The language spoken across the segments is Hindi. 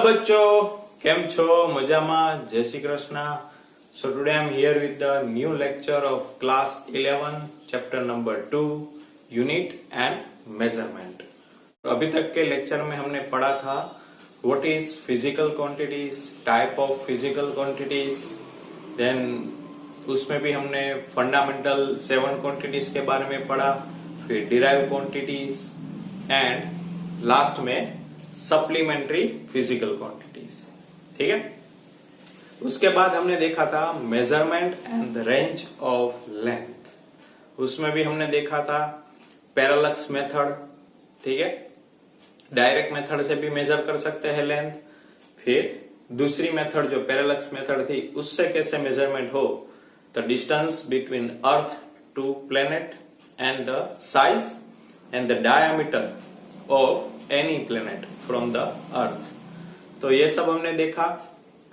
बच्चों, केम छो? मजामा? जय Shri Krishna. So today I am here with the new lecture of class 11 chapter number 2 unit and measurement। अभी तक के लेक्चर में हमने पढ़ा था what is physical quantities, type of physical quantities, then उसमें भी हमने फंडामेंटल 7 क्वांटिटीज के बारे में पढ़ा, फिर डिराइव क्वांटिटीज एंड लास्ट में सप्लीमेंट्री फिजिकल क्वांटिटीज। ठीक है, उसके बाद हमने देखा था measurement and the range of length. उसमें भी हमने देखा था पैरेलक्स मेथड। ठीक है, डायरेक्ट मेथड से भी मेजर कर सकते हैं लेंथ। फिर दूसरी मेथड जो पैरेलक्स मेथड थी उससे कैसे मेजरमेंट हो, the distance between earth to planet and the size and the diameter of any planet from the earth. तो ये सब हमने देखा।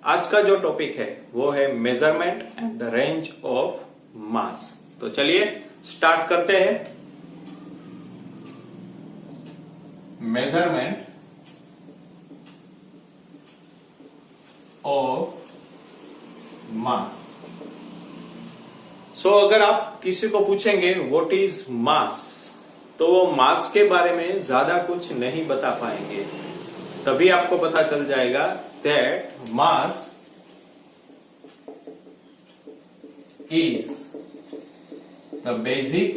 आज का जो टॉपिक है वो है measurement and the range of mass. तो चलिए स्टार्ट करते हैं। Measurement of mass. सो अगर आप किसी को पूछेंगे व्हाट इज मास, तो वो मास के बारे में ज्यादा कुछ नहीं बता पाएंगे। तभी आपको पता चल जाएगा that mass is the basic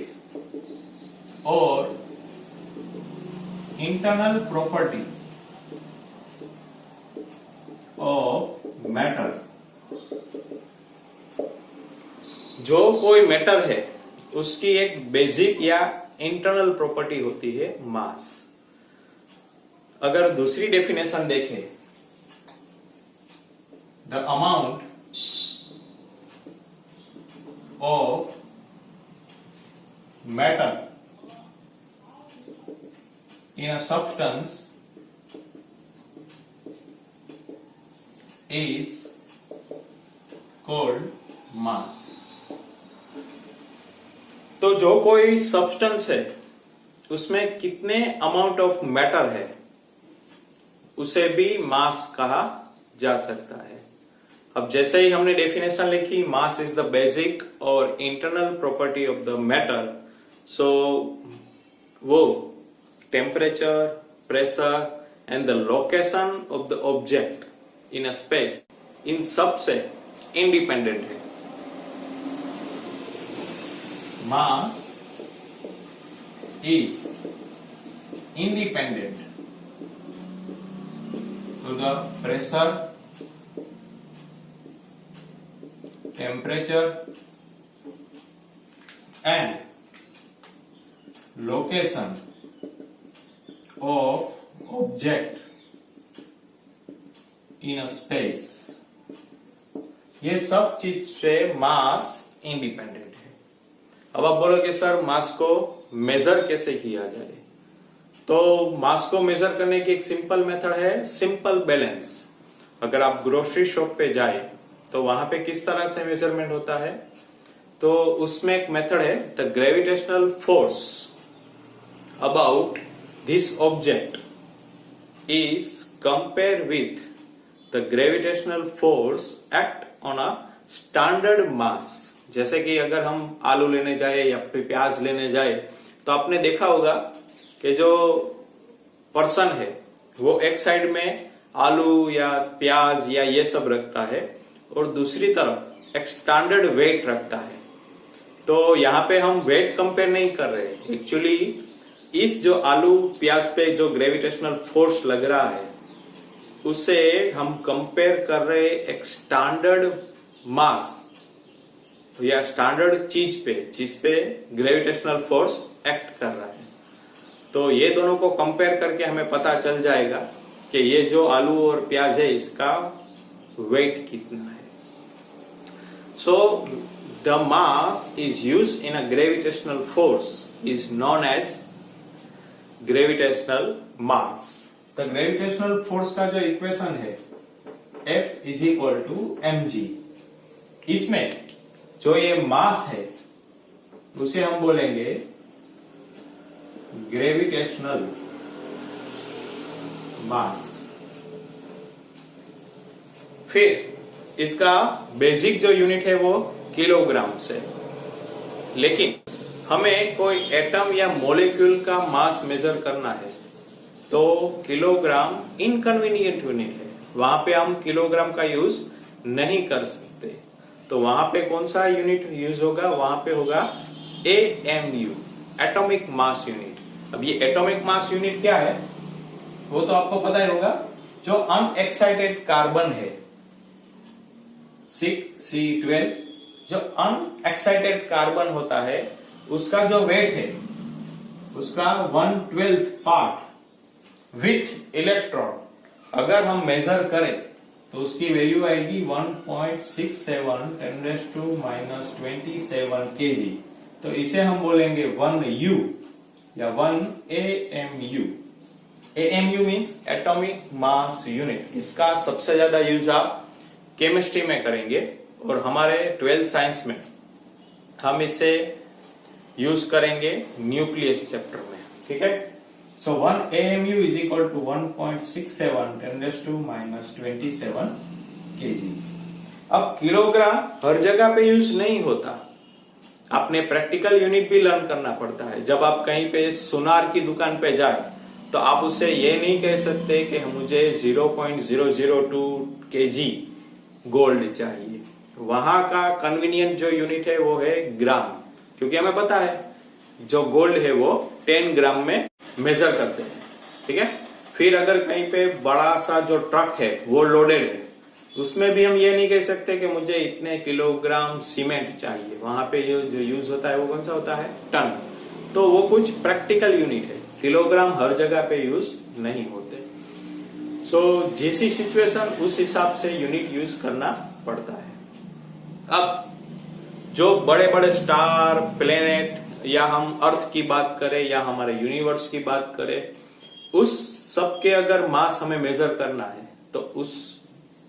or internal property of matter। जो कोई मैटर है उसकी एक बेसिक या इंटरनल प्रॉपर्टी होती है मास। अगर दूसरी डेफिनेशन देखें, the amount of matter in a substance is called mass। तो जो कोई सब्सटेंस है उसमें कितने अमाउंट ऑफ मैटर है उसे भी मास कहा जा सकता है। अब जैसे ही हमने डेफिनेशन लिखी, मास इज द बेसिक और internal property of the matter, so वो temperature, pressure and the location of the object in a space, इन सब से इंडिपेंडेंट है। Mass is independent to the pressure, temperature and location of object in a space। ये सब चीज से मास इंडिपेंडेंट है। अब आप बोलोगे सर मास को मेजर कैसे किया जाए? तो मास को मेजर करने की एक सिंपल मेथड है, सिंपल बैलेंस। अगर आप ग्रोसरी शॉप पे जाए तो वहां पे किस तरह से मेजरमेंट होता है, तो उसमें एक मेथड है the gravitational force about this object is compare with the gravitational force act on a standard mass. जैसे कि अगर हम आलू लेने जाए या फिर प्याज लेने जाए तो आपने देखा होगा कि जो पर्सन है वो एक साइड में आलू या प्याज या ये सब रखता है और दूसरी तरफ एक स्टैंडर्ड वेट रखता है। तो यहाँ पे हम वेट कंपेयर नहीं कर रहे, एक्चुअली इस जो आलू प्याज पे जो ग्रेविटेशनल फोर्स लग रहा है उसे हम कंपेयर कर रहे एक स्टैंडर्ड मास या स्टैंडर्ड चीज पे ग्रेविटेशनल फोर्स एक्ट कर रहा है। तो ये दोनों को कंपेयर करके हमें पता चल जाएगा कि ये जो आलू और प्याज है इसका वेट कितना है। So the mass is used in a gravitational force is known as gravitational mass। The gravitational force का जो इक्वेशन है F is equal to mg, इसमें जो ये मास है उसे हम बोलेंगे ग्रेविटेशनल मास। फिर इसका बेसिक जो यूनिट है वो किलोग्राम से, लेकिन हमें कोई एटम या मॉलिक्यूल का मास मेजर करना है तो किलोग्राम इनकन्वीनियंट यूनिट है, वहां पे हम किलोग्राम का यूज नहीं कर सकते। तो वहां पे कौन सा यूनिट यूज होगा, वहां पे होगा AMU, एटॉमिक मास यूनिट। अब ये एटॉमिक मास यूनिट क्या है वो तो आपको पता ही होगा, जो अनएक्साइटेड कार्बन है 6C12, जो अनएक्साइटेड कार्बन होता है उसका जो वेट है उसका 1/12 पार्ट विथ इलेक्ट्रॉन अगर हम मेजर करें तो उसकी वैल्यू आएगी 1.67 10⁻27 kg। तो इसे हम बोलेंगे 1U या 1 AMU। AMU means atomic mass unit. इसका सबसे ज्यादा यूज आप केमिस्ट्री में करेंगे और हमारे 12th साइंस में हम इसे यूज करेंगे न्यूक्लियस चैप्टर में, ठीक है। So 1 AMU is equal to 1.67 10⁻27 kg। अब किलोग्राम हर जगह पे यूज नहीं होता, आपने प्रैक्टिकल यूनिट भी लर्न करना पड़ता है। जब आप कहीं पे सुनार की दुकान पे जाए तो आप उससे ये नहीं कह सकते कि मुझे 0.002 kg गोल्ड चाहिए। वहां का कन्वीनियंट जो यूनिट है वो है ग्राम, क्योंकि हमें पता है जो गोल्ड है वो 10 ग्राम में मेजर करते हैं, ठीक है। फिर अगर कहीं पे बड़ा सा जो ट्रक है वो लोडेड है, उसमें भी हम ये नहीं कह सकते कि मुझे इतने किलोग्राम सीमेंट चाहिए। वहां पे जो यूज होता है वो कौन सा होता है, टन। तो वो कुछ प्रैक्टिकल यूनिट है, किलोग्राम हर जगह पे यूज नहीं होते। सो जैसी सिचुएशन उस हिसाब से यूनिट यूज करना पड़ता है। अब जो बड़े बड़े स्टार, प्लेनेट या हम अर्थ की बात करें या हमारे यूनिवर्स की बात करें, उस सब के अगर मास हमें मेजर करना है तो उस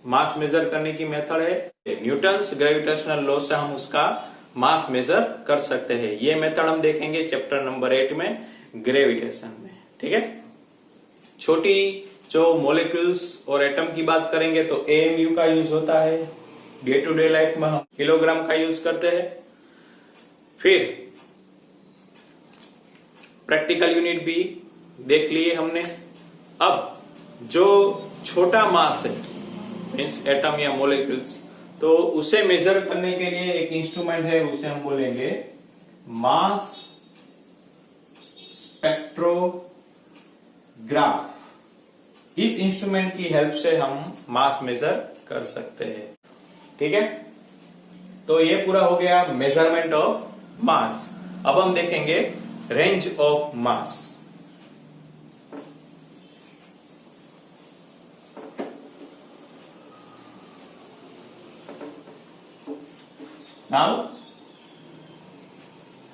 मास मेजर करने की मेथड है न्यूटन्स ग्रेविटेशनल लॉ से हम उसका मास मेजर कर सकते हैं। ये मेथड हम देखेंगे चैप्टर नंबर 8 में, ग्रेविटेशन में, ठीक है। छोटी जो मॉलिक्यूल्स और एटम की बात करेंगे तो AMU का यूज होता है। डे टू डे लाइफ में हम किलोग्राम का यूज करते हैं। फिर प्रैक्टिकल यूनिट भी देख लिए हमने। अब जो छोटा मास है मीन्स एटम या मॉलिक्यूल्स, तो उसे मेजर करने के लिए एक इंस्ट्रूमेंट है, उसे हम बोलेंगे मास स्पेक्ट्रोग्राफ। इस इंस्ट्रूमेंट की हेल्प से हम मास मेजर कर सकते हैं, ठीक है। तो ये पूरा हो गया मेजरमेंट ऑफ मास। अब हम देखेंगे range of mass. Now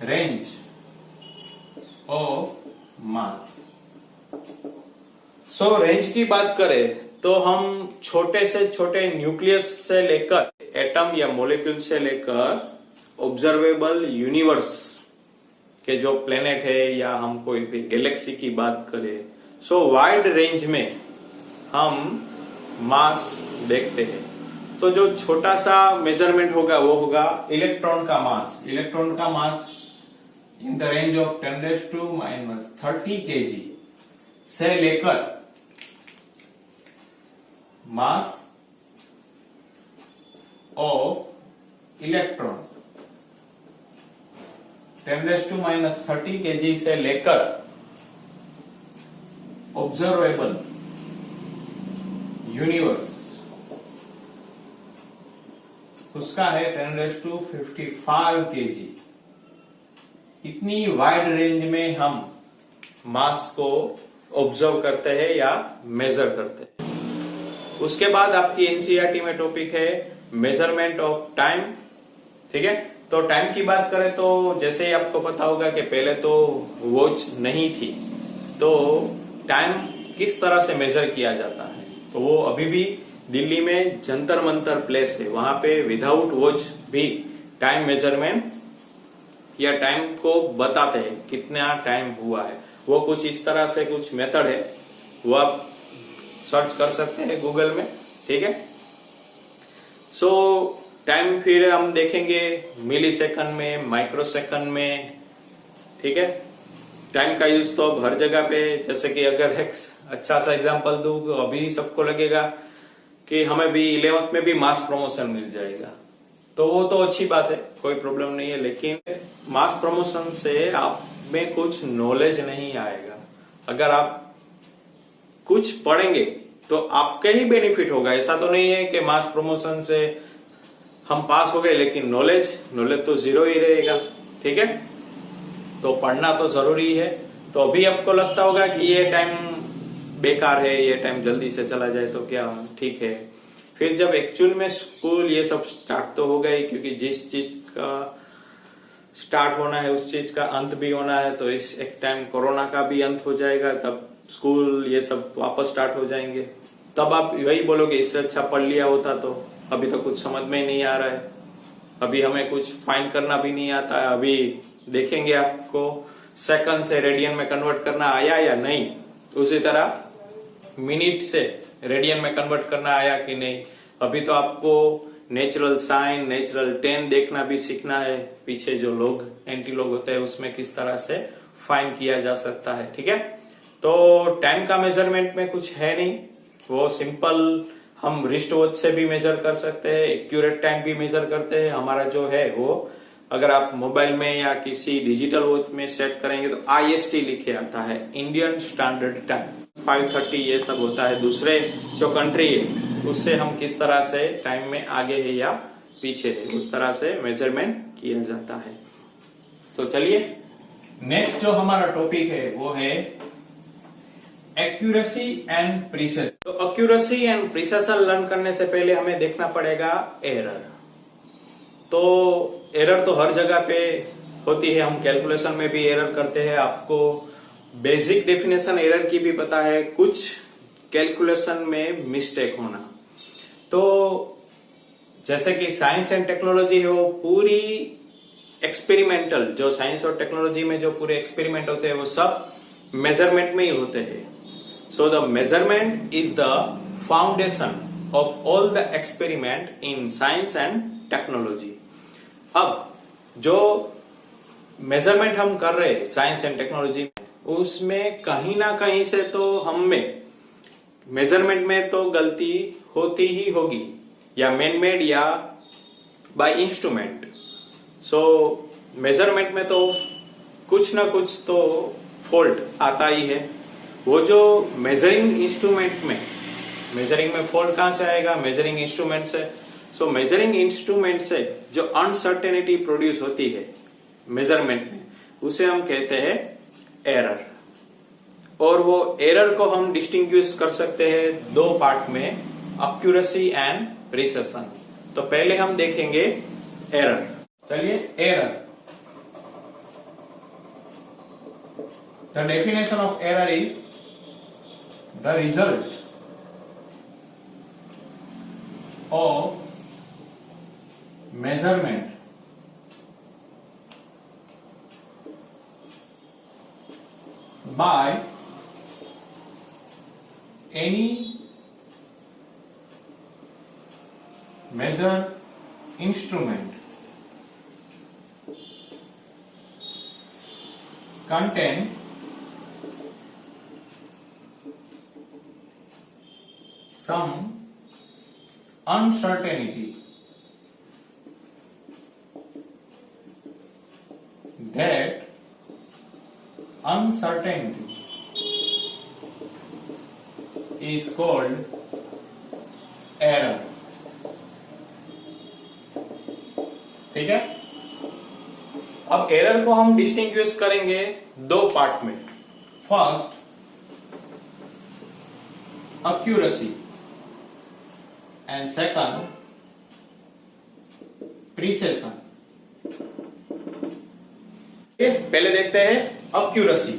range of mass. So range की बात करें तो हम छोटे से छोटे न्यूक्लियस से लेकर एटम या मॉलिक्यूल से लेकर ऑब्जर्वेबल यूनिवर्स के जो प्लेनेट है या हम कोई भी गैलेक्सी की बात करें, सो वाइड रेंज में हम मास देखते हैं। तो जो छोटा सा मेजरमेंट होगा वो होगा इलेक्ट्रॉन का मास। इलेक्ट्रॉन का mass in the range of 10⁻30 kg से लेकर मास ऑफ इलेक्ट्रॉन 10⁻30 kg से लेकर ऑब्जर्वेबल यूनिवर्स उसका है 10⁵55 kg। इतनी वाइड रेंज में हम मास को ऑब्जर्व करते हैं या मेजर करते हैं। उसके बाद आपकी एनसीईआरटी में टॉपिक है मेजरमेंट ऑफ टाइम, ठीक है। तो टाइम की बात करें तो जैसे ही आपको पता होगा कि पहले तो वॉच नहीं थी, तो टाइम किस तरह से मेजर किया जाता है, तो वो अभी भी दिल्ली में जंतर मंतर प्लेस है, वहां पे विदाउट वॉच भी टाइम मेजरमेंट या टाइम को बताते हैं कितना टाइम हुआ है। वो कुछ इस तरह से कुछ मेथड है, वो आप सर्च कर सकते हैं गूगल में, ठीक है। सो टाइम फिर हम देखेंगे मिली सेकंड में, माइक्रो सेकंड में, ठीक है। टाइम का यूज तो अब हर जगह पे, जैसे कि अगर एक अच्छा सा एग्जांपल दूं तो अभी सबको लगेगा कि हमें भी 11th में भी मास प्रमोशन मिल जाएगा, तो वो तो अच्छी बात है, कोई प्रॉब्लम नहीं है। लेकिन मास प्रमोशन से आप में कुछ नॉलेज नहीं आएगा। अगर आप कुछ पढ़ेंगे तो आपके ही बेनिफिट होगा। ऐसा तो नहीं है कि मास प्रमोशन से हम पास हो गए लेकिन नॉलेज तो जीरो ही रहेगा, ठीक है। तो पढ़ना तो जरूरी है। तो अभी आपको लगता होगा कि ये टाइम बेकार है, ये टाइम जल्दी से चला जाए तो क्या ठीक है। फिर जब एक्चुअल में स्कूल ये सब स्टार्ट तो हो गए, क्योंकि जिस चीज का स्टार्ट होना है उस चीज का अंत भी होना है। तो इस एक टाइम कोरोना का भी अंत हो जाएगा, तब स्कूल ये सब वापस स्टार्ट हो जाएंगे। तब आप वही बोलोगे इससे अच्छा पढ़ लिया होता तो। अभी तो कुछ समझ में ही नहीं आ रहा है, अभी हमें कुछ फाइंड करना भी नहीं आता है। अभी देखेंगे आपको सेकंड से रेडियन में कन्वर्ट करना आया या नहीं, उसी तरह मिनट से रेडियन में कन्वर्ट करना आया कि नहीं। अभी तो आपको नेचुरल साइन, नेचुरल टेन देखना भी सीखना है। पीछे जो लोग एंटी लोग होते हैं उसमें किस तरह से फाइंड किया जा सकता है, ठीक है। तो टाइम का मेजरमेंट में कुछ है नहीं, वो सिंपल हम रिस्ट वॉच से भी मेजर कर सकते हैं, एक्यूरेट टाइम भी मेजर करते हैं। हमारा जो है वो अगर आप मोबाइल में या किसी डिजिटल वॉच में सेट करेंगे तो IST लिखे आता है, इंडियन स्टैंडर्ड टाइम 5:30 ये सब होता है। दूसरे जो कंट्री है उससे हम किस तरह से टाइम में आगे है या पीछे है, उस तरह से मेजरमेंट किया जाता है। तो चलिए नेक्स्ट जो हमारा टॉपिक है वो है एक्यूरेसी एंड प्रिसिशन। तो एक्यूरेसी एंड प्रिसिशन लर्न करने से पहले हमें देखना पड़ेगा एरर। तो एरर तो हर जगह पे होती है, हम कैलकुलेशन में भी एरर करते हैं। आपको बेसिक डेफिनेशन एरर की भी पता है, कुछ कैलकुलेशन में मिस्टेक होना। तो जैसे कि साइंस एंड टेक्नोलॉजी है वो पूरी एक्सपेरिमेंटल, जो साइंस और टेक्नोलॉजी में जो पूरे एक्सपेरिमेंट होते हैं वो सब मेजरमेंट में ही होते हैं। सो the measurement is the foundation of all the experiment in science and technology. अब जो मेजरमेंट हम कर रहे हैं साइंस एंड टेक्नोलॉजी में, उसमें कहीं ना कहीं से तो हमें मेजरमेंट में तो गलती होती ही होगी, या मैन मेड या बाय इंस्ट्रूमेंट। सो मेजरमेंट में तो कुछ ना कुछ तो फॉल्ट आता ही है। वो जो मेजरिंग इंस्ट्रूमेंट में, मेजरिंग में फॉल्ट कहां से आएगा? मेजरिंग इंस्ट्रूमेंट से। सो मेजरिंग इंस्ट्रूमेंट से जो अनसर्टेनिटी प्रोड्यूस होती है मेजरमेंट में, उसे हम कहते हैं एरर। और वो एरर को हम डिस्टिंग्विश कर सकते हैं दो पार्ट में, एक्यूरेसी एंड प्रिसिशन। तो पहले हम देखेंगे एरर। चलिए error, the definition of error is the result of measurement by any measure instrument contain some uncertainty that uncertainty is called error। ठीक है। अब एरर को हम डिस्टिंग्विश करेंगे दो पार्ट में। First accuracy and second precision। पहले देखते हैं accuracy.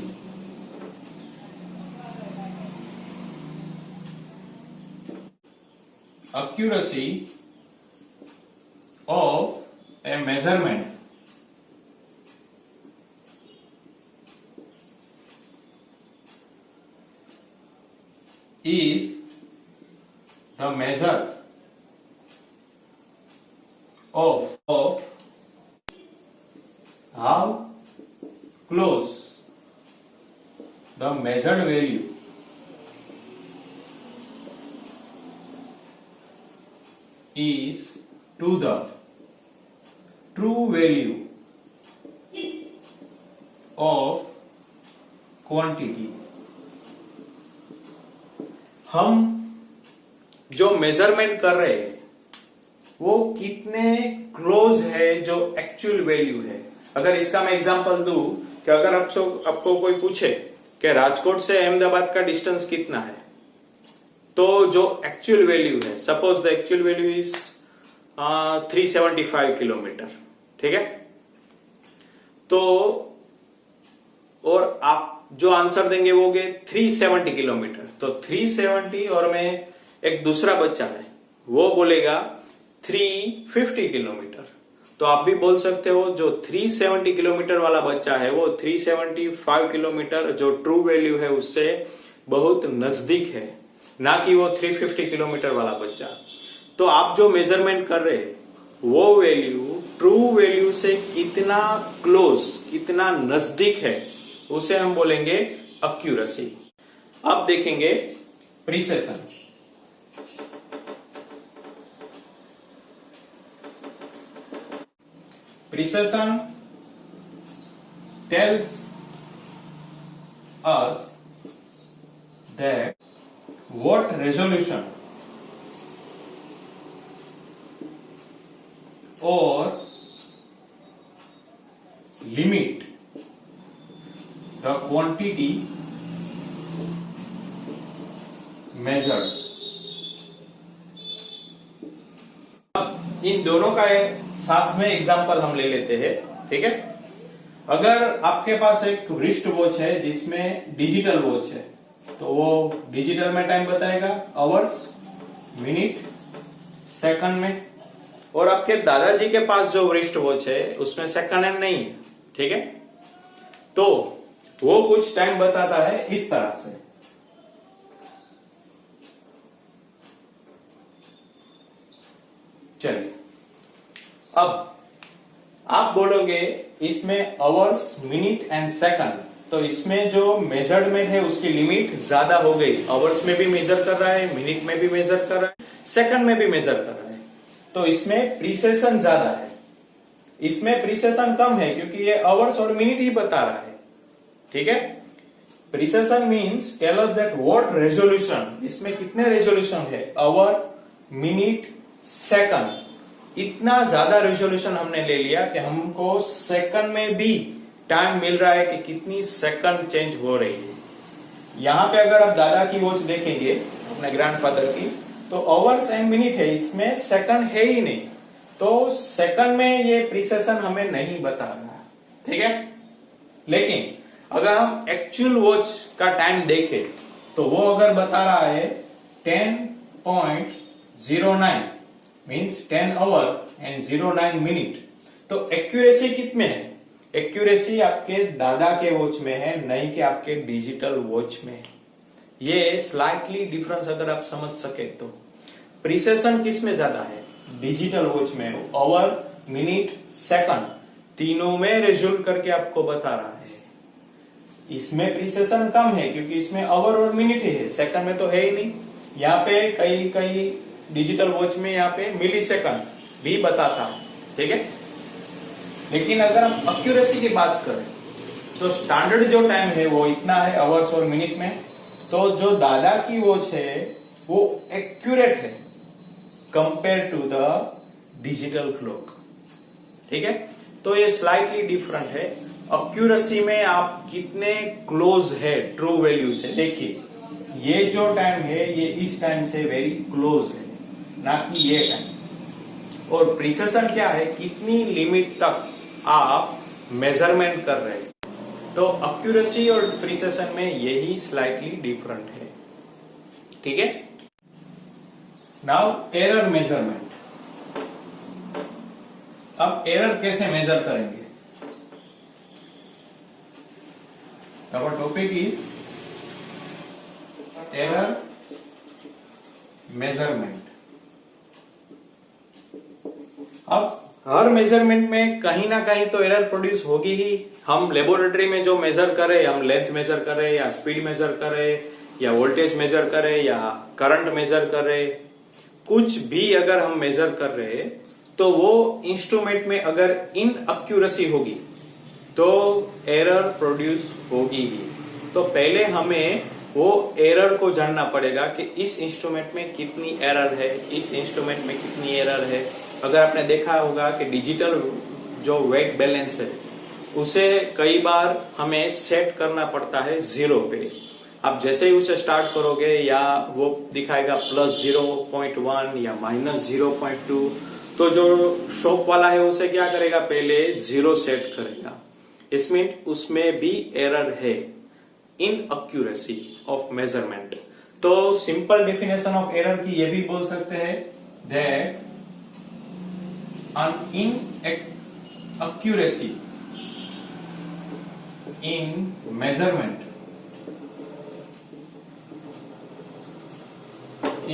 Accuracy of A measurement is the measure of how close the measured value is to the true value of quantity. हम जो मेजरमेंट कर रहे हैं वो कितने क्लोज है जो एक्चुअल वैल्यू है। अगर इसका मैं एग्जांपल दूं कि अगर आपको कोई पूछे कि राजकोट से अहमदाबाद का डिस्टेंस कितना है, तो जो एक्चुअल वैल्यू है, suppose the actual value is 375 kilometre, ठीक है। तो और आप जो आंसर देंगे वो होगे 370 किलोमीटर। तो 370 और में एक दूसरा बच्चा है वो बोलेगा 350 किलोमीटर। तो आप भी बोल सकते हो जो 370 किलोमीटर वाला बच्चा है वो 375 किलोमीटर जो ट्रू वैल्यू है उससे बहुत नजदीक है, ना कि वो 350 किलोमीटर वाला बच्चा। तो आप जो मेजरमेंट कर रहे हैं वो वैल्यू ट्रू वैल्यू से कितना क्लोज, कितना नजदीक है, उसे हम बोलेंगे एक्यूरेसी। अब देखेंगे precision. Precision tells us that what resolution or limit the quantity measured। अब इन दोनों का साथ में एग्जांपल हम ले लेते हैं, ठीक है। अगर आपके पास एक रिस्ट वॉच है जिसमें डिजिटल वॉच है, तो वो डिजिटल में टाइम बताएगा आवर्स, मिनट, सेकंड में। और आपके दादाजी के पास जो रिस्ट वॉच है उसमें सेकंड हैंड नहीं है, ठीक है। तो वो कुछ टाइम बताता है इस तरह से। चलिए, अब आप बोलोगे इसमें आवर्स, मिनट एंड सेकंड, तो इसमें जो मेजरमेंट है उसकी लिमिट ज्यादा हो गई। आवर्स में भी मेजर कर रहा है, मिनट में भी मेजर कर रहा है, सेकंड में भी मेजर कर रहा है, तो इसमें प्रिसिशन ज्यादा है। इसमें प्रिसिशन कम है क्योंकि ये आवर्स और मिनट ही बता रहा है, ठीक है। Precision means tell us that what resolution, इसमें कितने रेजोल्यूशन है, आवर, मिनट, सेकंड। इतना ज्यादा रेजोल्यूशन हमने ले लिया कि हमको सेकंड में भी टाइम मिल रहा है कि कितनी सेकंड चेंज हो रही है। यहां पे अगर आप दादा की वॉच देखेंगे, अपने ग्रैंडफादर की, तो आवर्स एंड मिनट है, इसमें सेकंड है ही नहीं। तो सेकंड में ये प्रिसिशन हमें नहीं बता रहा, ठीक है। लेकिन अगर हम एक्चुअल वॉच का टाइम देखें तो वो अगर बता रहा है 10.09 मीन्स 10 आवर एंड 09 मिनट, तो एक्यूरेसी कितने है? एक्यूरेसी आपके दादा के वॉच में है, नहीं कि आपके डिजिटल वॉच में। ये स्लाइटली डिफरेंस अगर आप समझ सके तो प्रिसिशन किस में ज्यादा है? डिजिटल वॉच में। आवर, मिनट, सेकंड तीनों में रिजोल्व करके आपको बता रहा है। इसमें प्रिसिशन कम है क्योंकि इसमें आवर और मिनट है, सेकंड में तो है ही नहीं। यहाँ पे कई डिजिटल वॉच में यहाँ पे मिली सेकंड भी बताता है, ठीक है। लेकिन अगर हम एक्यूरेसी की बात करें तो स्टैंडर्ड जो टाइम है वो इतना है आवर्स और मिनट में। तो जो दादा की वॉच है वो एक्यूरेट है compare to the digital clock, ठीक है। तो ये स्लाइटली डिफरेंट है। एक्यूरेसी में आप कितने क्लोज है ट्रू वैल्यू से। देखिए, ये जो टाइम है ये इस टाइम से वेरी क्लोज है, ना कि ये टाइम। और प्रिसिशन क्या है? कितनी लिमिट तक आप मेजरमेंट कर रहे हैं। तो एक्यूरेसी और प्रिसिशन में यही स्लाइटली डिफरेंट है, ठीक है। Now error measurement. अब एरर कैसे मेजर करेंगे? Our topic is error measurement। अब हर मेजरमेंट में कहीं ना कहीं तो एरर प्रोड्यूस होगी ही। हम लेबोरेटरी में जो मेजर करें, हम लेंथ मेजर करें या स्पीड मेजर करें या वोल्टेज मेजर करें या करंट मेजर करें, कुछ भी अगर हम मेजर कर रहे हैं तो वो इंस्ट्रूमेंट में अगर इनअक्यूरेसी होगी तो एरर प्रोड्यूस होगी ही। तो पहले हमें वो एरर को जानना पड़ेगा कि इस इंस्ट्रूमेंट में कितनी एरर है, इस इंस्ट्रूमेंट में कितनी एरर है। अगर आपने देखा होगा कि डिजिटल जो वेट बैलेंस है उसे कई बार हमें सेट करना पड़ता है 0 पे। आप जैसे ही उसे स्टार्ट करोगे या वो दिखाएगा +0.1 या -0.2, तो जो शॉप वाला है उसे क्या करेगा, पहले 0 सेट करेगा। इसमें उसमें भी एरर है, इनअक्यूरेसी ऑफ मेजरमेंट। तो सिंपल डेफिनेशन ऑफ एरर की ये भी बोल सकते हैं that an inaccuracy in measurement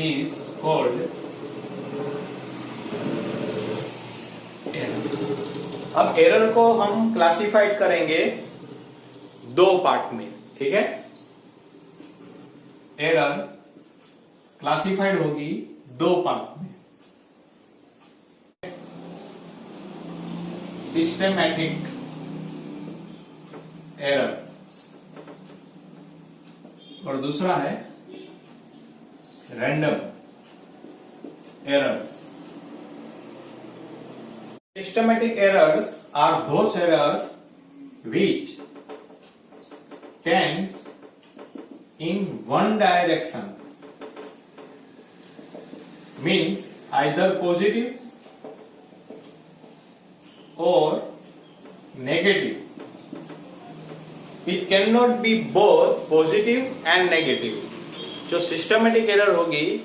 is called error। अब एरर को हम क्लासिफाइड करेंगे 2 पार्ट में, ठीक है। एरर क्लासिफाइड होगी 2 पार्ट में, सिस्टेमैटिक एरर और दूसरा है random errors. Systematic errors are those errors which tends in one direction, means either positive or negative. It cannot be both positive and negative. जो सिस्टमेटिक एरर होगी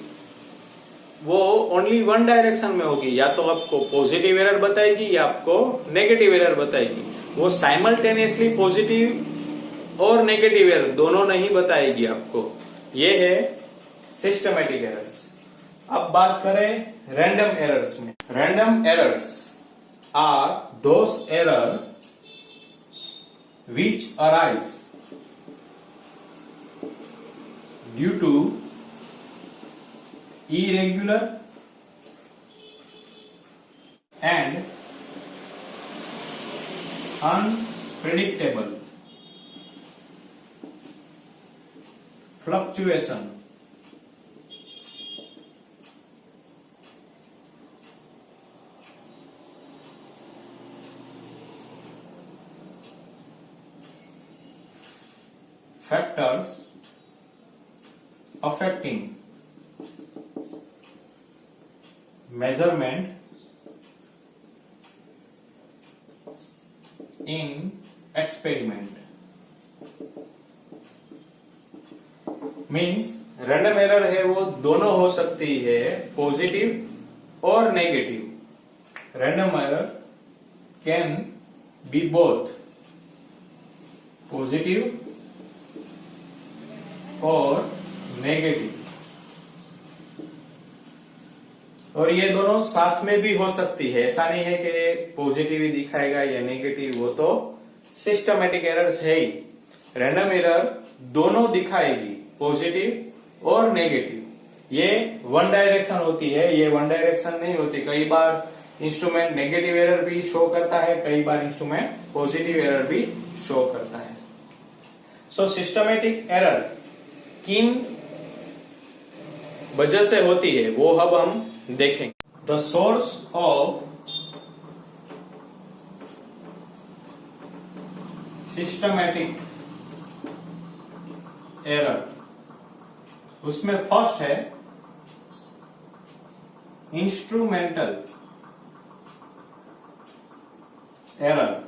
वो ओनली वन डायरेक्शन में होगी, या तो आपको पॉजिटिव एरर बताएगी या आपको नेगेटिव एरर बताएगी। वो साइमल्टेनियसली पॉजिटिव और नेगेटिव एरर दोनों नहीं बताएगी आपको। ये है सिस्टमेटिक एरर्स। अब बात करें रैंडम एरर्स में। Random errors are those error which arise due to irregular and unpredictable fluctuation factors affecting measurement in experiment। Means random error है वो दोनों हो सकती है, पॉजिटिव और negative. Random error can be both positive और नेगेटिव, और ये दोनों साथ में भी हो सकती है। ऐसा नहीं है कि पॉजिटिव ही दिखाएगा या नेगेटिव, वो तो सिस्टमेटिक एरर्स है ही। रैंडम एरर दोनों दिखाएगी, पॉजिटिव और नेगेटिव। ये वन डायरेक्शन होती है, ये वन डायरेक्शन नहीं होती। कई बार इंस्ट्रूमेंट नेगेटिव एरर भी शो करता है, कई बार इंस्ट्रूमेंट पॉजिटिव एरर भी शो करता है। सो सिस्टमेटिक एरर किन वजह से होती है वो अब हम देखेंगे। The source of systematic error, उसमें फर्स्ट है इंस्ट्रूमेंटल एरर।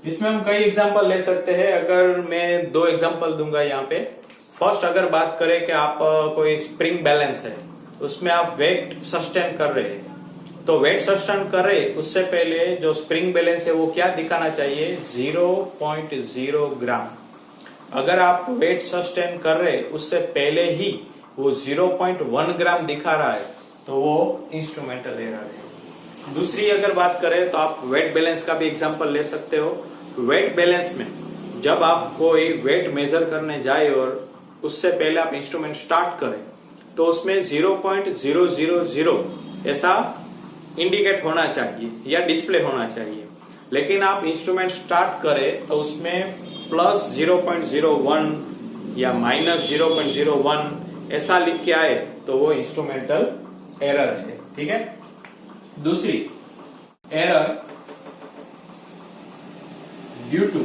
इसमें हम कई एग्जांपल ले सकते हैं। अगर मैं 2 एग्जांपल दूंगा यहाँ पे। फर्स्ट अगर बात करें कि आप कोई स्प्रिंग बैलेंस है, उसमें आप वेट सस्टेन कर रहे हैं, तो वेट सस्टेन कर रहे उससे पहले जो स्प्रिंग बैलेंस है वो क्या दिखाना चाहिए, 0.0 ग्राम। अगर आप वेट सस्टेन कर रहे उससे पहले ही वो 0.1 ग्राम दिखा रहा है तो वो इंस्ट्रूमेंटल एरर है। दूसरी अगर बात करें तो आप वेट बैलेंस का भी एग्जांपल ले सकते हो। वेट बैलेंस में जब आप कोई वेट मेजर करने जाए और उससे पहले आप इंस्ट्रूमेंट स्टार्ट करें तो उसमें 0.000 ऐसा इंडिकेट होना चाहिए या डिस्प्ले होना चाहिए। लेकिन आप इंस्ट्रूमेंट स्टार्ट करें तो उसमें प्लस 0.01 या माइनस 0.01 ऐसा लिख के आए तो वो इंस्ट्रूमेंटल एरर है। ठीक है। दूसरी error due to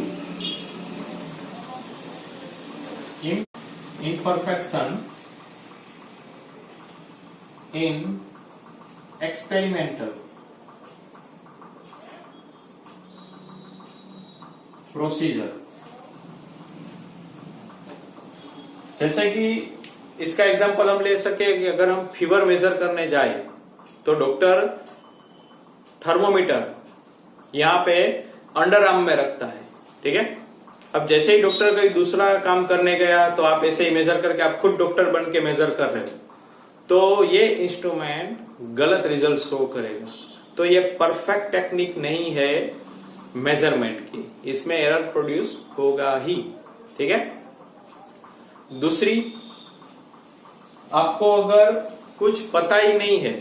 imperfection in experimental procedure। जैसे कि इसका एग्जांपल हम ले सके कि अगर हम फीवर मेजर करने जाए तो डॉक्टर थर्मोमीटर यहाँ पे अंडर आर्म में रखता है। ठीक है। अब जैसे ही डॉक्टर कोई दूसरा काम करने गया तो आप ऐसे ही मेजर करके आप खुद डॉक्टर बन के मेजर कर रहे हो तो ये इंस्ट्रूमेंट गलत रिजल्ट शो करेगा। तो ये परफेक्ट टेक्निक नहीं है मेजरमेंट की, इसमें एरर प्रोड्यूस होगा ही। ठीक है। दूसरी, आपको अगर कुछ पता ही नहीं है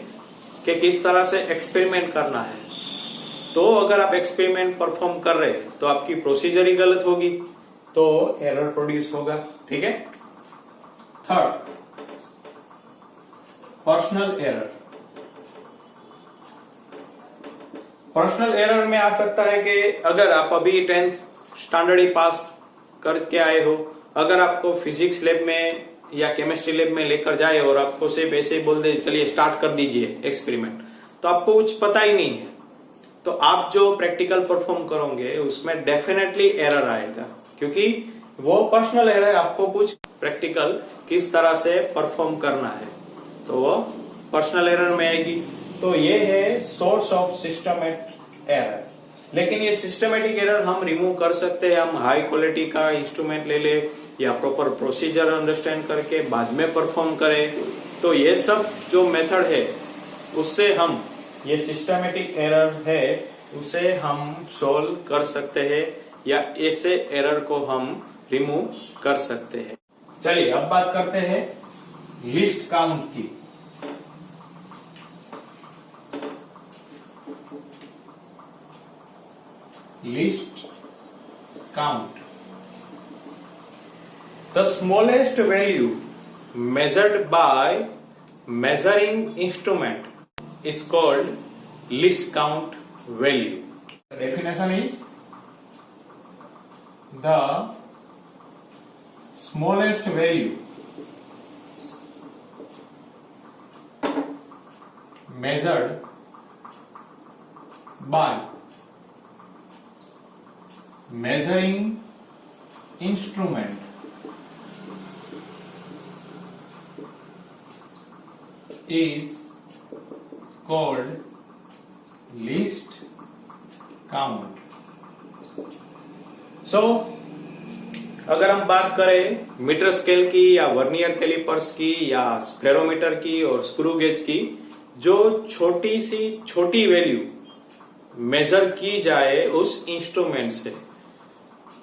कि किस तरह से एक्सपेरिमेंट करना है तो अगर आप एक्सपेरिमेंट परफॉर्म कर रहे हैं तो आपकी प्रोसीजर ही गलत होगी तो एरर प्रोड्यूस होगा। ठीक है। Third, personal error. Personal error में आ सकता है कि अगर आप अभी 10th स्टैंडर्ड ही पास करके आए हो, अगर आपको फिजिक्स लैब में या केमिस्ट्री लैब में लेकर जाए और आपको सिर्फ ऐसे ही बोल दे चलिए स्टार्ट कर दीजिए एक्सपेरिमेंट, तो आपको कुछ पता ही नहीं है तो आप जो प्रैक्टिकल परफॉर्म करोगे उसमें डेफिनेटली एरर आएगा क्योंकि वो पर्सनल एरर, आपको कुछ प्रैक्टिकल किस तरह से परफॉर्म करना है तो वो पर्सनल एरर में आएगी। तो ये है सोर्स ऑफ सिस्टमेटिक एरर। लेकिन ये सिस्टमेटिक एरर हम रिमूव कर सकते हैं। हम हाई क्वालिटी का इंस्ट्रूमेंट ले ले या प्रॉपर प्रोसीजर अंडरस्टैंड करके बाद में परफॉर्म करें। तो ये सब जो मेथड है उससे हम ये सिस्टमेटिक एरर है उसे हम सोल्व कर सकते हैं या ऐसे एरर को हम रिमूव कर सकते हैं। चलिए अब बात करते हैं लिस्ट काउंट की। Least count, the smallest value measured by measuring instrument is called least count value. The definition is the smallest value measured by measuring instrument is called least count. So, अगर हम बात करें मीटर स्केल की या वर्नियर कैलिपर्स की या स्फेरोमीटर की और स्क्रू गेज की, जो छोटी सी छोटी वैल्यू मेजर की जाए उस इंस्ट्रूमेंट से,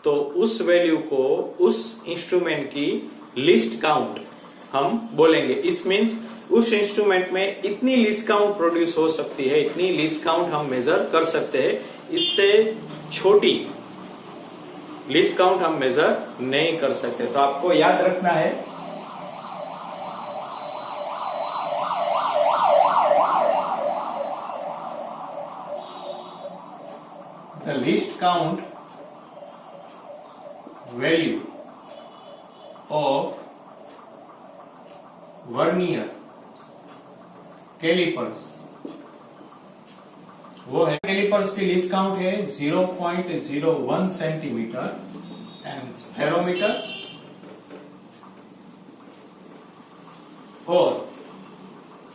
तो उस वैल्यू को उस इंस्ट्रूमेंट की लिस्ट काउंट हम बोलेंगे। इस मीन्स उस इंस्ट्रूमेंट में इतनी लिस्ट काउंट प्रोड्यूस हो सकती है, इतनी लिस्ट काउंट हम मेजर कर सकते हैं, इससे छोटी लिस्ट काउंट हम मेजर नहीं कर सकते। तो आपको याद रखना है the least count value of vernier callipers, वो है कैलिपर्स की लिस्ट काउंट है 0.01 सेंटीमीटर एंड स्फेरोमीटर और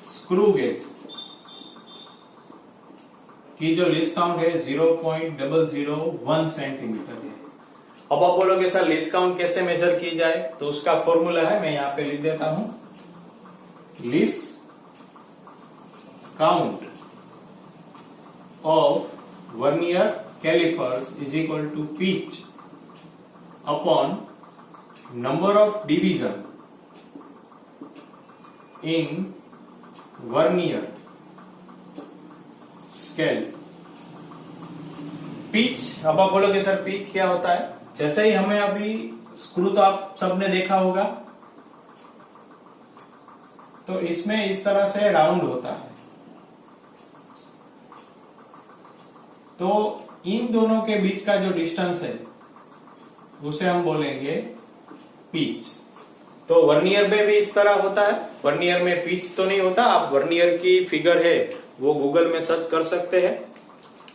स्क्रू गेज की जो लिस्ट काउंट है 0.001 सेंटीमीटर है। अब आप बोलोगे सर लिस्ट काउंट कैसे मेजर की जाए, तो उसका फॉर्मूला है, मैं यहां पे लिख देता हूं। List count of vernier calipers is equal to pitch upon number of division in vernier scale. Pitch, अब आप बोलोगे सर पिच क्या होता है? जैसे ही हमें अभी स्क्रू तो आप सबने देखा होगा, तो इसमें इस तरह से राउंड होता है, तो इन दोनों के बीच का जो डिस्टेंस है उसे हम बोलेंगे पिच. तो वर्नियर में भी इस तरह होता है. वर्नियर में पिच तो नहीं होता, आप वर्नियर की फिगर है वो गूगल में सर्च कर सकते हैं.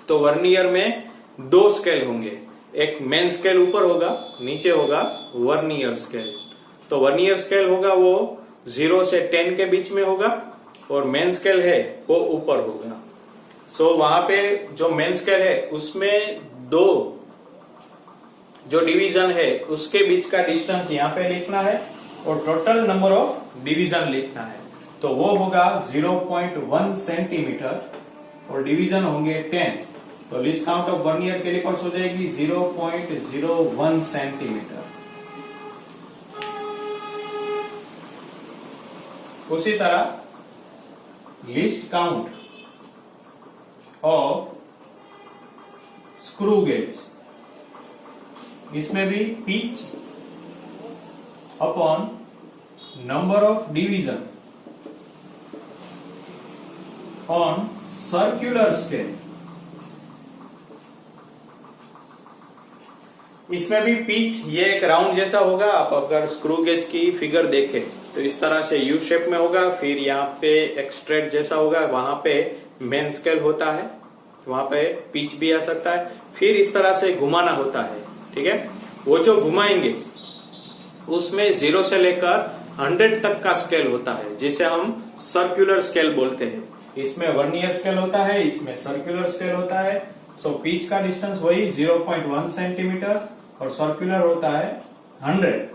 तो वर्नियर में दो स्केल होंगे, एक मेन स्केल ऊपर होगा, नीचे होगा वर्नियर स्केल. तो वर्नियर स्केल होगा वो 0 से 10 के बीच में होगा और मेन स्केल है वो ऊपर होगा. सो वहां पे जो मेन स्केल है उसमें दो जो डिवीजन है उसके बीच का डिस्टेंस यहाँ पे लिखना है और टोटल नंबर ऑफ डिवीजन लिखना है. तो वो होगा 0.1 सेंटीमीटर और डिवीजन होंगे 10. तो least count of vernier callipers हो जाएगी 0.01 सेंटीमीटर. उसी तरह least count of screw gauge, इसमें भी pitch upon number of division on circular scale. इसमें भी पिच ये एक राउंड जैसा होगा. आप अगर स्क्रू गेज की फिगर देखें तो इस तरह से यू शेप में होगा, फिर यहाँ पे एक स्ट्रेट जैसा होगा, वहां पे मेन स्केल होता है, वहां पे पिच भी आ सकता है, फिर इस तरह से घुमाना होता है. ठीक है, वो जो घुमाएंगे उसमें 0 से लेकर 100 तक का स्केल होता है जिसे हम सर्कुलर स्केल बोलते हैं. इसमें वर्नियर स्केल होता है, इसमें सर्कुलर स्केल होता है. सो पिच का डिस्टेंस वही 0.1 सेंटीमीटर और सर्कुलर होता है 100.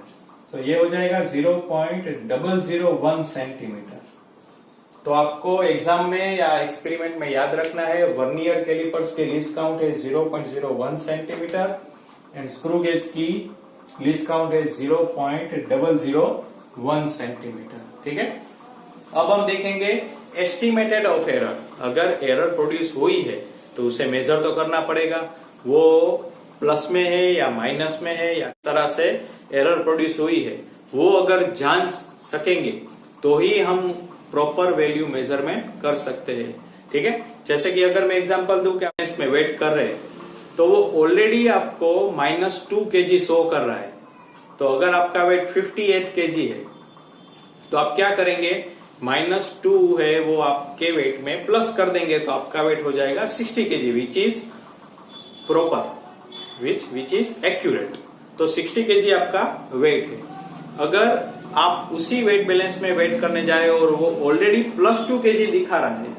तो ये हो जाएगा 0.001 सेंटीमीटर. तो आपको एग्जाम में या एक्सपेरिमेंट में याद रखना है वर्नियर कैलिपर्स के लीस्ट काउंट है 0.01 सेंटीमीटर एंड स्क्रू गेज की लीस्ट काउंट है 0.001 सेंटीमीटर. ठीक है, अब हम देखेंगे एस्टिमेटेड ऑफ एरर. अगर एरर प्रोड्यूस हुई है तो उसे मेजर तो करना पड़ेगा, वो प्लस में है या माइनस में है या तरह से एरर प्रोड्यूस हुई है, वो अगर जान सकेंगे तो ही हम प्रॉपर वैल्यू मेजरमेंट कर सकते हैं. ठीक है, जैसे कि अगर मैं एग्जांपल दूं कि इसमें वेट कर रहे हैं तो वो ऑलरेडी आपको -2 kg शो कर रहा है. तो अगर आपका वेट 58 kg है तो आप क्या करेंगे, -2 है वो आपके वेट में प्लस कर देंगे तो आपका वेट हो जाएगा 60 kg which is proper, which is accurate. तो 60 kg आपका वेट है. अगर आप उसी वेट बैलेंस में वेट करने जाए और वो ऑलरेडी +2 kg दिखा रहा है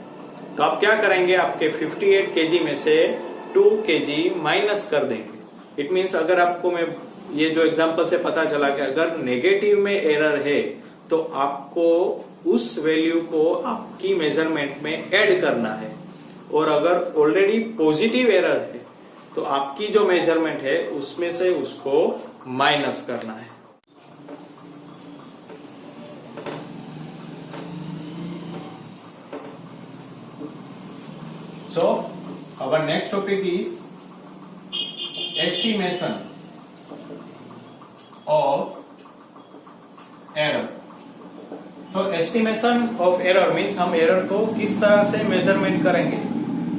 तो आप क्या करेंगे, आपके 58 kg में से 2 kg माइनस कर देंगे. इट मीन्स अगर आपको मैं ये जो एग्जांपल से पता चला कि अगर नेगेटिव में एरर है तो आपको उस वैल्यू को आपकी मेजरमेंट में ऐड करना है, और अगर ऑलरेडी पॉजिटिव एरर है तो आपकी जो मेजरमेंट है उसमें से उसको माइनस करना है. So our next topic is estimation of error. तो एस्टिमेशन ऑफ एरर मीन्स हम एरर को किस तरह से मेजरमेंट करेंगे.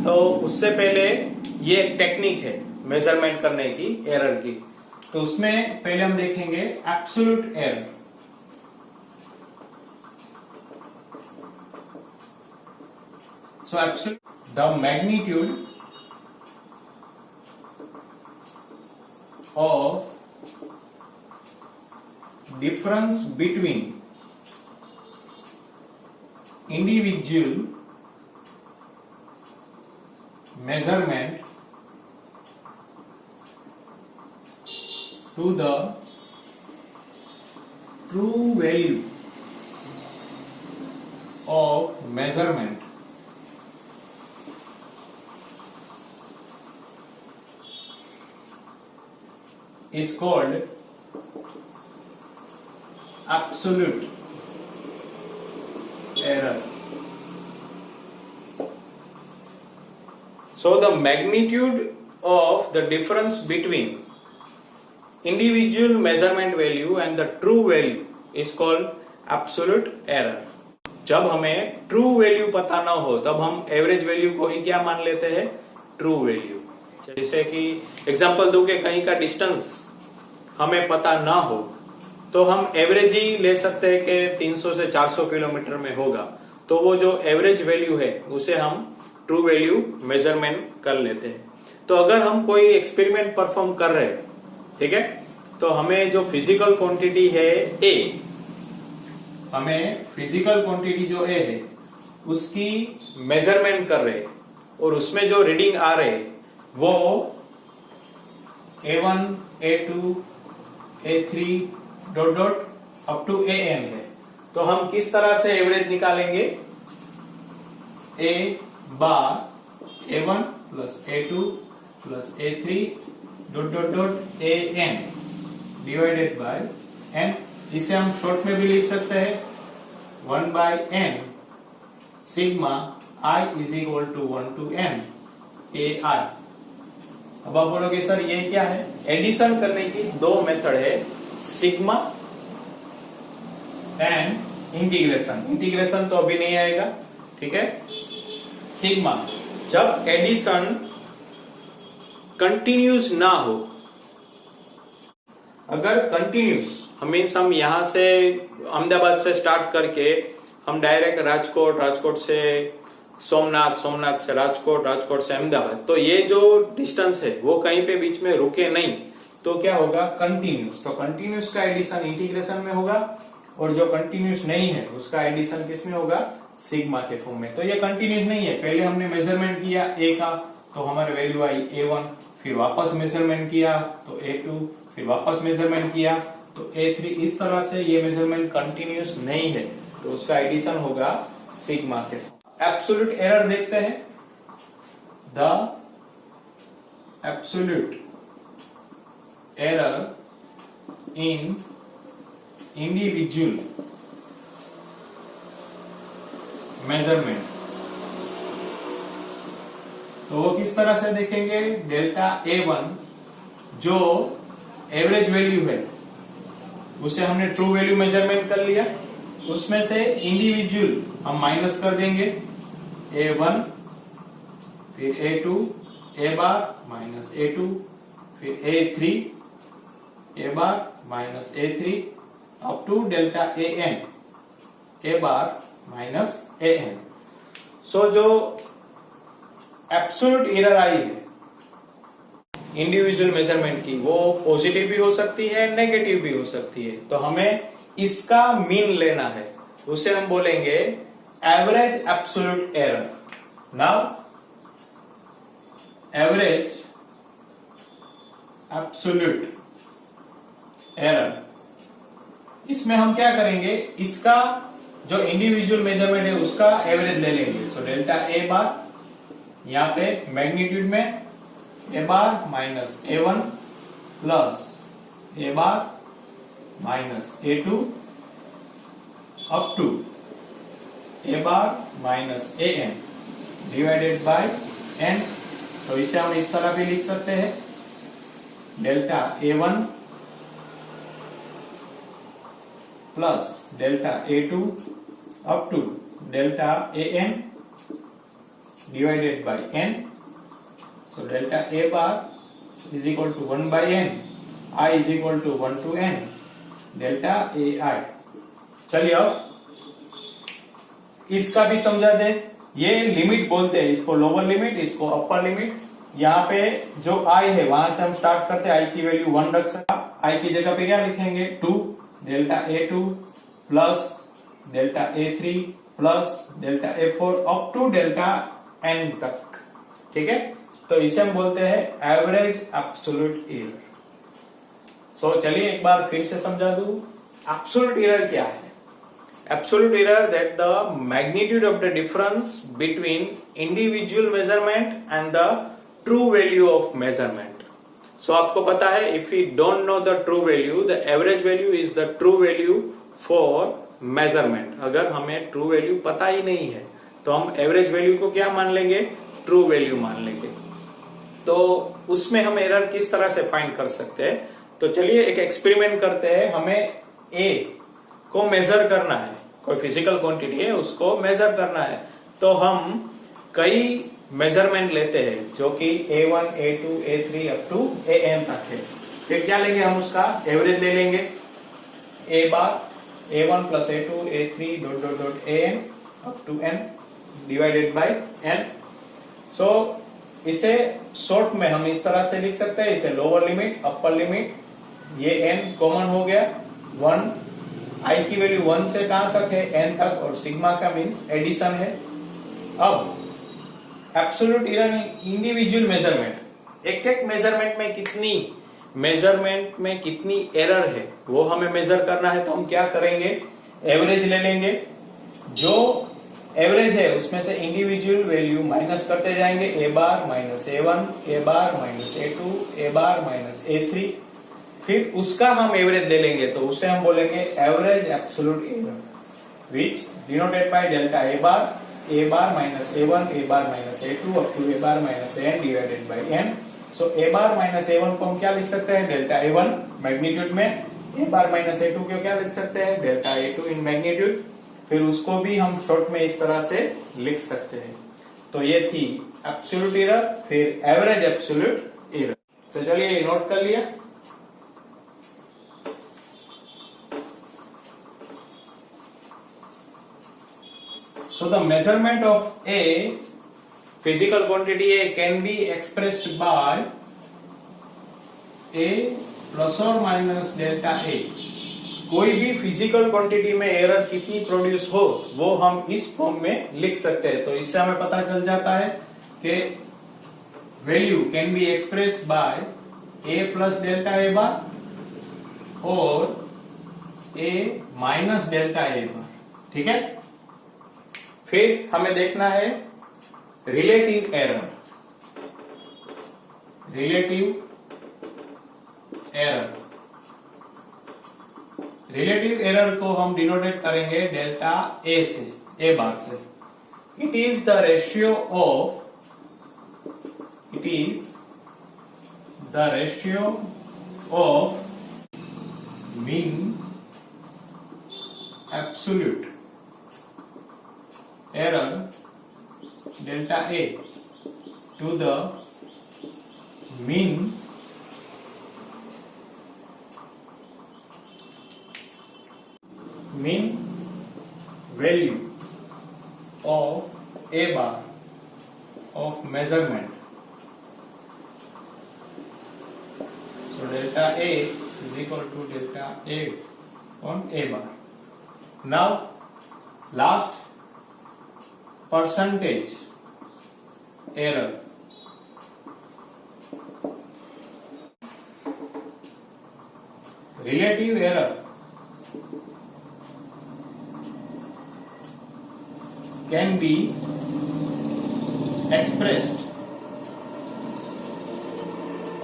तो उससे पहले ये एक टेक्निक है मेजरमेंट करने की एरर की. तो उसमें पहले हम देखेंगे absolute error. So absolute the magnitude of difference between individual measurement to the true value of measurement is called absolute error. So the magnitude of the difference between individual measurement value and the true value is called absolute error. जब हमें ट्रू वैल्यू पता ना हो तब हम एवरेज वैल्यू को ही क्या मान लेते हैं, ट्रू वैल्यू। जैसे कि एग्जांपल दूं कि कहीं का डिस्टेंस हमें पता ना हो तो हम एवरेज ही ले सकते हैं कि 300 से 400 किलोमीटर में होगा, तो वो जो एवरेज वैल्यू है उसे हम ट्रू वैल्यू मेजरमेंट कर लेते हैं। तो अगर हम कोई एक्सपेरिमेंट परफॉर्म कर रहे हैं, ठीक है, तो हमें जो फिजिकल क्वांटिटी है ए, हमें फिजिकल क्वांटिटी जो ए है उसकी मेजरमेंट कर रहे हैं और उसमें जो रीडिंग आ रहे हैं वो A1, A2, A3 dot dot up to AN है। तो हम किस तरह से एवरेज निकालेंगे, A bar A1 plus A2 plus A3 dot dot dot AN divided by N। इसे हम शॉर्ट में भी लिख सकते हैं 1 by N sigma I is equal to 1 to N AI। अब आप बोलोगे सर ये क्या है, एडिशन करने की दो मेथड है, सिग्मा एंड इंटीग्रेशन। इंटीग्रेशन तो अभी नहीं आएगा, ठीक है। सिग्मा, जब एडिशन कंटिन्यूस ना हो, अगर कंटिन्यूस मीन्स हम यहां से अहमदाबाद से स्टार्ट करके हम डायरेक्ट राजकोट, राजकोट से सोमनाथ, सोमनाथ से राजकोट, राजकोट से अहमदाबाद, तो ये जो डिस्टेंस है वो कहीं पे बीच में रुके नहीं, तो क्या होगा, कंटिन्यूस। तो कंटिन्यूस का एडिशन इंटीग्रेशन में होगा और जो कंटिन्यूस नहीं है उसका एडिशन किस में होगा, सिग्मा के फॉर्म में। तो ये कंटिन्यूस नहीं है, पहले हमने मेजरमेंट किया ए का तो हमारी वैल्यू आई A1, फिर वापस मेजरमेंट किया तो A2, फिर वापस मेजरमेंट किया तो A3। इस तरह से ये मेजरमेंट कंटिन्यूस नहीं है तो उसका एडिशन होगा सिग्मा के। एब्सोल्यूट एरर देखते हैं, the absolute error in individual measurement. तो वो किस तरह से देखेंगे, डेल्टा A1 जो एवरेज वैल्यू है उसे हमने ट्रू वैल्यू मेजरमेंट कर लिया, उसमें से इंडिविजुअल हम माइनस कर देंगे, A1 फिर A2 A bar minus A2 फिर A3 A bar minus A3 up to delta AN A bar minus AN। So जो एब्सोल्यूट एरर आई है इंडिविजुअल मेजरमेंट की वो पॉजिटिव भी हो सकती है, नेगेटिव भी हो सकती है, तो हमें इसका मीन लेना है, उसे हम बोलेंगे average absolute error. Now average absolute error, इसमें हम क्या करेंगे, इसका जो इंडिविजुअल मेजरमेंट है उसका एवरेज ले लेंगे। सो डेल्टा A बार, यहां पे मैग्नीट्यूड में A bar minus A1 plus A bar minus A2 up to A bar minus AN divided by N। तो इसे हम इस तरह भी लिख सकते हैं, delta A1 plus delta A2 up to delta AN divided by N। So delta A bar is equal to 1 by N, I is equal to 1 to N, delta AI। चलिए अब इसका भी समझा दे, ये लिमिट बोलते हैं, इसको लोअर लिमिट, इसको अपर लिमिट। यहाँ पे जो I है वहां से हम स्टार्ट करते हैं, I की वैल्यू 1 रख सकते, I की जगह पे क्या लिखेंगे 2, delta A2 plus delta A3 plus delta A4 up to delta N तक, ठीक है। तो इसे हम बोलते हैं एवरेज एब्सोल्यूट एरर। सो चलिए एक बार फिर से समझा दूं, एब्सोल्यूट एरर क्या है। Absolute error that the magnitude of the difference between individual measurement and the true value of measurement. So आपको पता है if you don't know the true value, the average value is the true value for measurement. अगर हमें ट्रू वैल्यू पता ही नहीं है तो हम एवरेज वैल्यू को क्या मान लेंगे, ट्रू वैल्यू मान लेंगे। तो उसमें हम एरर किस तरह से फाइंड कर सकते हैं, तो चलिए एक एक्सपेरिमेंट करते हैं। हमें ए को मेजर करना है, कोई फिजिकल क्वांटिटी है उसको मेजर करना है, तो हम कई मेजरमेंट लेते हैं जो कि A1, A2, A3 up to AN तक है। फिर क्या लेंगे, हम उसका एवरेज ले लेंगे, A bar A1 plus A2 A3 dot dot dot AN up to N divided by N। So इसे शॉर्ट में हम इस तरह से लिख सकते हैं, इसे लोअर लिमिट अपर लिमिट, ये N कॉमन हो गया 1, I की वैल्यू 1 से कहां तक है, N तक, और सिग्मा का मीन्स एडिशन है। अब एब्सोल्यूट एरर इंडिविजुअल मेजरमेंट, एक एक मेजरमेंट में कितनी एरर है वो हमें मेजर करना है। तो हम क्या करेंगे, एवरेज ले लेंगे, जो एवरेज है उसमें से इंडिविजुअल वैल्यू माइनस करते जाएंगे, A bar minus A1, A bar minus A2, A bar minus A3, फिर उसका हम एवरेज ले लेंगे, तो उसे हम बोलेंगे average absolute error which denoted by delta A bar minus A1, A bar minus A2 up to A bar minus N divided by N। So A bar minus A1 को हम क्या लिख सकते हैं, डेल्टा A1 मैग्नीट्यूड में, A बार माइनस A2 को क्या लिख सकते हैं, डेल्टा A2 इन मैग्नीट्यूड। फिर उसको भी हम शॉर्ट में इस तरह से लिख सकते हैं। तो ये थी एब्सोल्यूट एरर, फिर एवरेज एब्सोल्यूट एरर। तो चलिए नोट कर लिया। So the measurement of a physical quantity A can be expressed by A plus or minus delta A। कोई भी फिजिकल क्वांटिटी में एरर कितनी प्रोड्यूस हो वो हम इस फॉर्म में लिख सकते हैं। तो इससे हमें पता चल जाता है कि value can be express bye A plus delta A बार और A माइनस डेल्टा A बार। ठीक है, फिर हमें देखना है रिलेटिव एरर। रिलेटिव एरर को हम डिनोटेट करेंगे डेल्टा A से, A बार से। It is the ratio of mean absolute error delta A to the mean value of A bar of measurement. So delta A is equal to delta A on A bar. Now last, percentage error। relative error can be expressed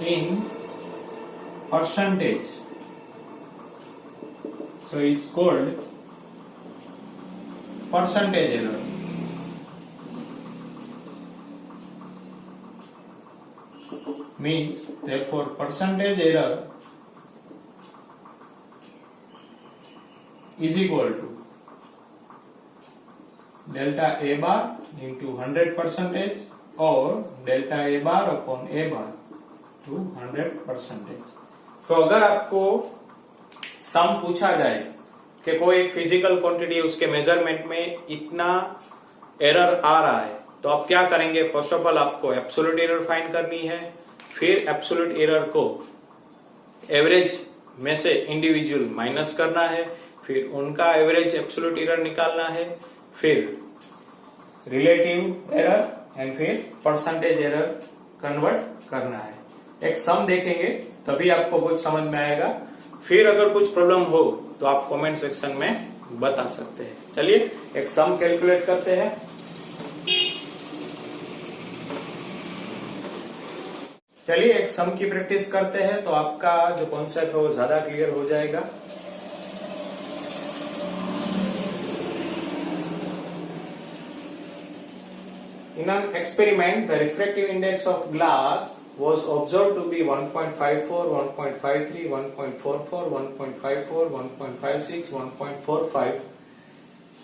in percentage, so it's called percentage error। means therefore percentage error is equal to delta A bar into 100% और delta A bar upon A bar to 100%। तो अगर आपको सम पूछा जाए कि कोई एक फिजिकल क्वांटिटी उसके मेजरमेंट में इतना एरर आ रहा है तो आप क्या करेंगे, फर्स्ट ऑफ ऑल आपको एब्सोल्यूट एरर फाइंड करनी है, फिर एब्सोल्यूट एरर को एवरेज में से इंडिविजुअल माइनस करना है, फिर उनका एवरेज एब्सोल्यूट एरर निकालना है, फिर रिलेटिव एरर एंड फिर परसेंटेज एरर कन्वर्ट करना है। एक सम देखेंगे तभी आपको कुछ समझ में आएगा। फिर अगर कुछ प्रॉब्लम हो तो आप कमेंट सेक्शन में बता सकते हैं। चलिए एक सम कैलकुलेट करते हैं। चलिए एक सम की प्रैक्टिस करते हैं तो आपका जो कॉन्सेप्ट है वो ज्यादा क्लियर हो जाएगा। In an experiment, the refractive index of glass was observed to be 1.54, 1.53, 1.44, 1.54, 1.56, 1.45.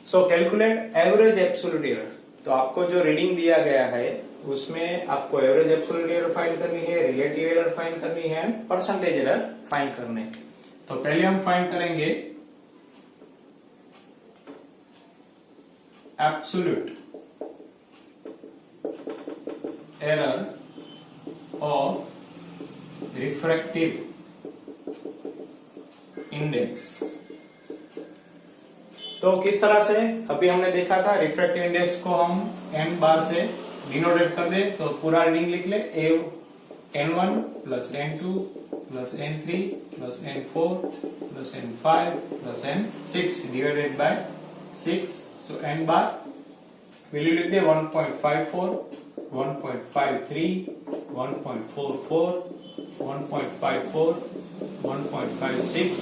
So calculate average absolute error. तो आपको जो रीडिंग दिया गया है उसमें आपको एवरेज एब्सोल्यूट एरर फाइंड करनी है, रिलेटिव एरर फाइंड करनी है, परसेंटेज एरर फाइंड करने। तो पहले हम फाइंड करेंगे absolute error of refractive index. तो किस तरह से अभी हमने देखा था, रिफ्रैक्टिव इंडेक्स को हम n बार से डिनोटेट कर दे तो पूरा रीडिंग लिख ले, n1 plus n2 plus n3 plus n4 plus n5 plus n6 divided by 6। So n bar value लिख दे 1.54, 1.53, 1.44, 1.54, 1.56,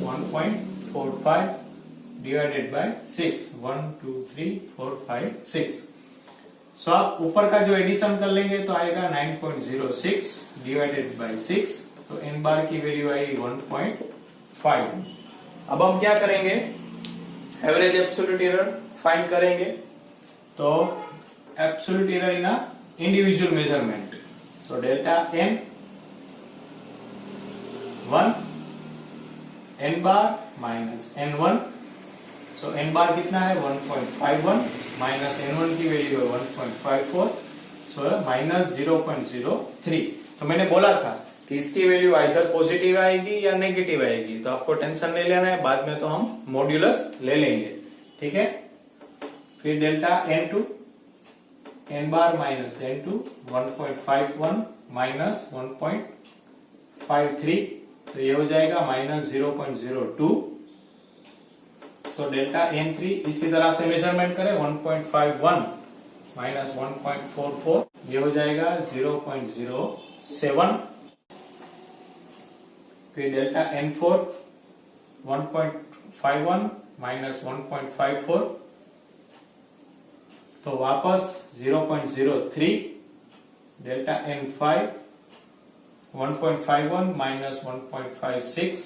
1.45 डिवाइडेड बाय 6। 1 2 3 4 5 6। सो आप ऊपर का जो एडिशन कर लेंगे तो आएगा 9.06 डिवाइडेड बाय 6। तो n बार की वैल्यू आएगी 1.5। अब हम क्या करेंगे, एवरेज एब्सोल्यूट एरर फाइंड करेंगे। तो absolute error in a individual measurement, so delta n 1 n bar minus n1। So n बार कितना है 1.51 माइनस n1 की वैल्यू है 1.54, सो माइनस 0.03। तो मैंने बोला था कि इसकी वैल्यू आइदर पॉजिटिव आएगी या नेगेटिव आएगी, तो आपको टेंशन नहीं लेना है, बाद में तो हम मॉड्यूलस ले लेंगे, ठीक है। फिर डेल्टा n2 n बार माइनस n2 1.51 माइनस 1.53, तो ये हो जाएगा माइनस 0.02। सो डेल्टा n3 इसी तरह से मेजरमेंट करें 1.51 माइनस 1.44, ये हो जाएगा 0.07। फिर डेल्टा n4 1.51 माइनस 1.54, तो वापस 0.03। डेल्टा n5 1.51 माइनस 1.56,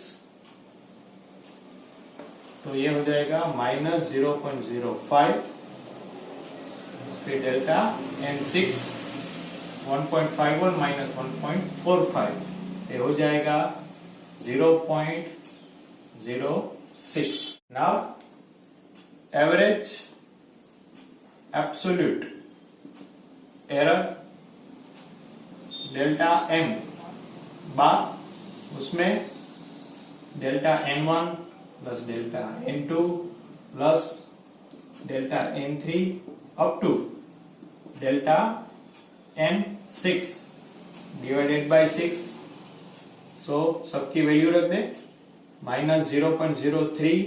तो ये हो जाएगा माइनस 0.05। फिर डेल्टा n6 1.51 माइनस 1.45, ये हो जाएगा 0.06। Now average absolute error delta n बार, उसमें delta n1 plus delta n2 plus delta n3 up to delta n6 divided by 6। So सबकी वैल्यू रख दे, minus 0.03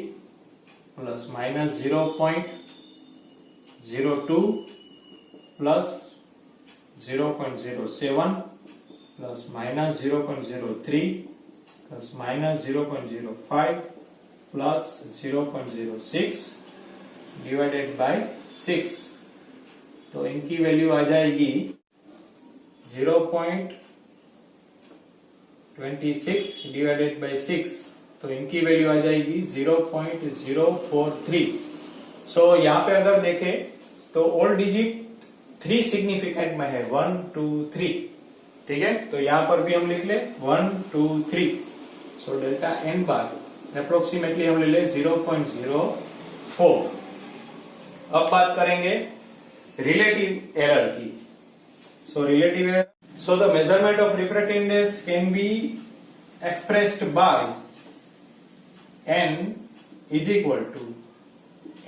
plus minus 0.02 plus 0.07 plus minus 0.03 plus minus 0.05 plus 0.06 divided by 6। तो इनकी वैल्यू आ जाएगी 0.26 डिवाइडेड बाय 6, तो इनकी वैल्यू आ जाएगी 0.043। सो यहाँ पे अगर देखें तो ऑल डिजिट 3 सिग्निफिकेंट में है, 1 2 3, ठीक है। तो यहाँ पर भी हम लिख ले 1 2 3। सो डेल्टा n बार अप्रोक्सीमेटली हम ले ले 0.04। अब बात करेंगे रिलेटिव एरर की। So relative error, so the measurement of refractive index can be expressed by n is equal to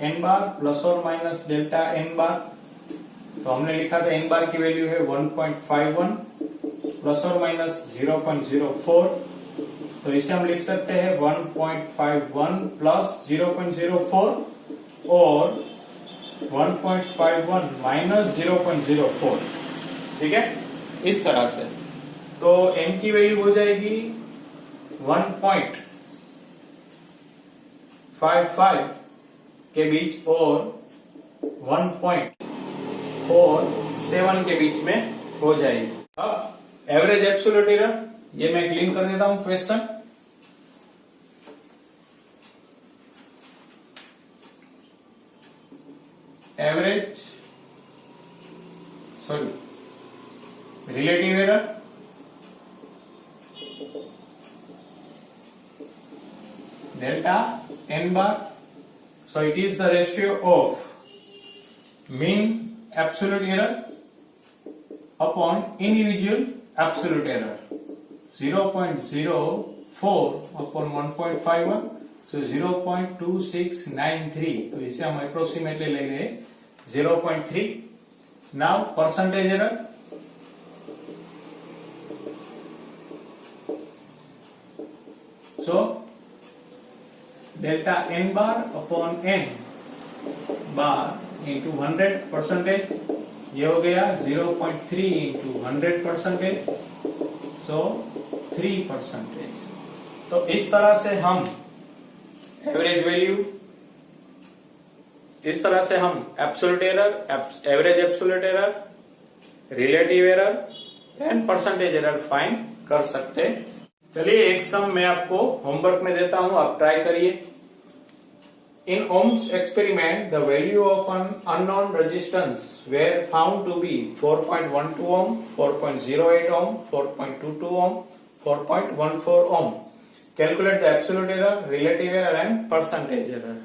n bar plus और माइनस डेल्टा n बार। तो हमने लिखा था n बार की वैल्यू है 1.51 प्लस और माइनस 0.04, तो इसे हम लिख सकते हैं 1.51 प्लस 0.04 और 1.51 माइनस 0.04, ठीक है, इस तरह से। तो m की वैल्यू हो जाएगी 1.55 के बीच और 1.47 के बीच में हो जाएगी। अब एवरेज एब्सोल्यूट एरर, ये मैं क्लीन कर देता हूं question. Average relative error delta n bar, so it is the ratio of mean absolute error upon individual absolute error, 0.04 upon 1.51, so 0.2693, तो इसे हम अप्रोक्सीमेटली ले गए 0.3। Now percentage error, so delta n bar upon n bar into 100 percentage, ये हो गया 0.3 into 100 परसेंटेज, सो 3 परसेंटेज। तो इस तरह से हम एवरेज वैल्यू, इस तरह से हम absolute error, average absolute error, relative error and percentage error find कर सकते। चलिए एक सम मैं आपको होमवर्क में देता हूं, आप ट्राई करिए। In Ohm's experiment the value of an unknown resistance were found to be 4.12 ohm, 4.08 ohm, 4.22 ohm, 4.14 ohm. Calculate the absolute error, relative error and percentage error.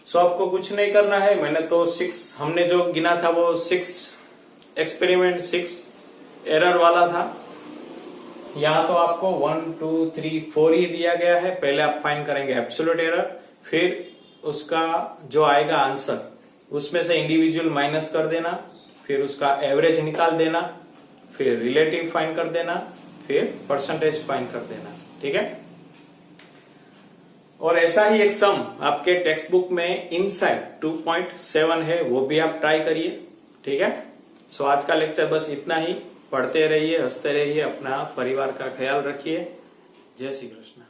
So आपको कुछ नहीं करना है, मैंने तो 6, हमने जो गिना था वो 6 एक्सपेरिमेंट 6 एरर वाला था। यहाँ तो आपको 1, 2, 3, 4 ही दिया गया है। पहले आप फाइंड करेंगे एब्सोल्यूट एरर, फिर उसका जो आएगा आंसर उसमें से इंडिविजुअल माइनस कर देना, फिर उसका एवरेज निकाल देना, फिर रिलेटिव फाइंड कर देना, फिर परसेंटेज फाइंड कर देना। ठीक है। और ऐसा ही एक सम आपके टेक्स्ट बुक में इनसाइड 2.7 है, वो भी आप ट्राई करिए। ठीक है। सो आज का लेक्चर बस इतना ही। पढ़ते रहिए, हंसते रहिए, अपना परिवार का ख्याल रखिए। जय श्री कृष्ण।